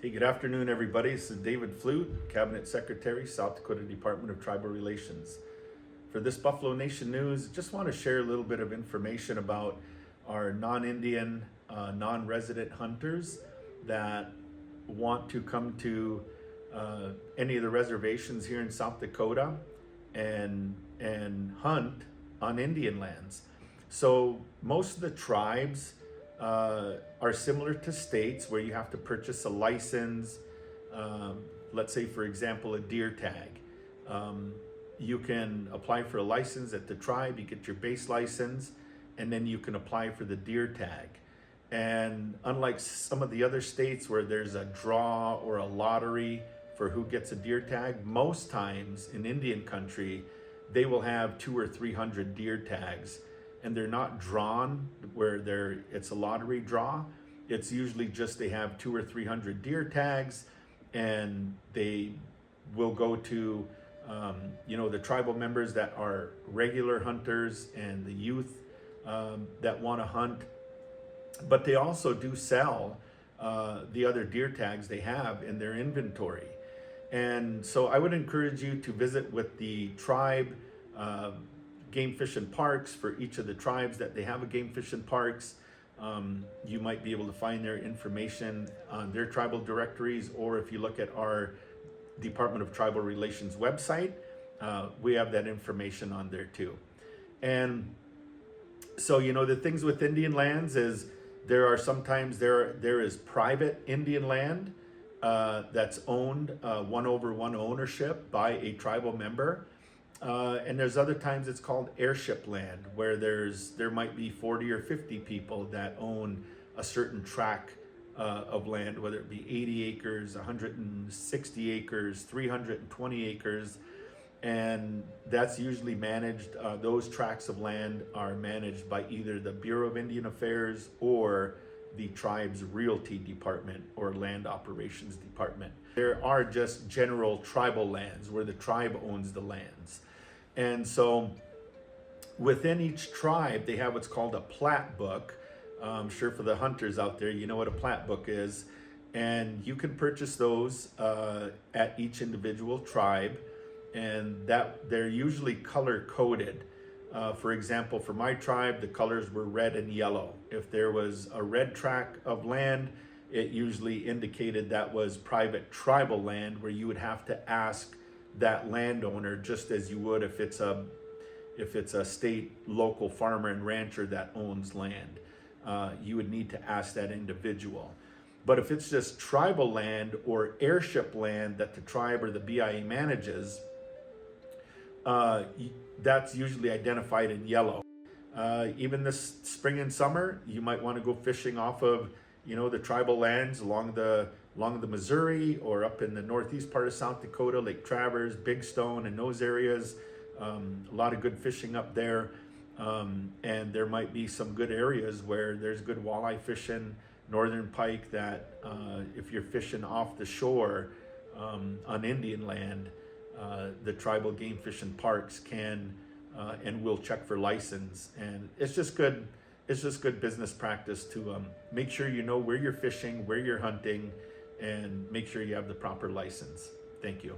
Hey, good afternoon, everybody. This is David Flute, Cabinet Secretary, South Dakota Department of Tribal Relations. For this Buffalo Nation News, just want to share a little bit of information about our non-Indian, non-resident hunters that want to come to any of the reservations here in South Dakota and hunt on Indian lands. So most of the tribes are similar to states where you have to purchase a license. Let's say, for example, a deer tag. You can apply for a license at the tribe, you get your base license, and then you can apply for the deer tag. And unlike some of the other states where there's a draw or a lottery for who gets a deer tag, most times in Indian country, they will have 200 or 300 deer tags, and they're not drawn where it's a lottery draw. It's usually just they have 200 or 300 deer tags, and they will go to the tribal members that are regular hunters and the youth that want to hunt. But they also do sell the other deer tags they have in their inventory. And so I would encourage you to visit with the tribe game fish and parks for each of the tribes that they have a game fish and parks. You might be able to find their information on their tribal directories, or if you look at our Department of Tribal Relations website, we have that information on there too. And so, the things with Indian lands is there are sometimes there is private Indian land that's owned 1-over-1 ownership by a tribal member. And there's other times it's called heirship land, where there might be 40 or 50 people that own a certain tract of land, whether it be 80 acres, 160 acres, 320 acres. And that's usually managed, those tracts of land are managed by either the Bureau of Indian Affairs or the tribe's realty department or land operations department. There are just general tribal lands where the tribe owns the lands. And so within each tribe, they have what's called a plat book. I'm sure for the hunters out there, you know what a plat book is. And you can purchase those at each individual tribe, and that they're usually color coded. For example, for my tribe, the colors were red and yellow. If there was a red tract of land, it usually indicated that was private tribal land, where you would have to ask that landowner, just as you would if it's a state local farmer and rancher that owns land. You would need to ask that individual. But if it's just tribal land or heirship land that the tribe or the BIA manages, that's usually identified in yellow. Even this spring and summer, you might want to go fishing off of the tribal lands along the Missouri, or up in the northeast part of South Dakota, Lake Traverse, Big Stone, and those areas. A lot of good fishing up there. And there might be some good areas where there's good walleye fishing, northern pike, that if you're fishing off the shore on Indian land, the tribal game fish and parks can and will check for license. And it's just good business practice to make sure you know where you're fishing, where you're hunting, and make sure you have the proper license. Thank you.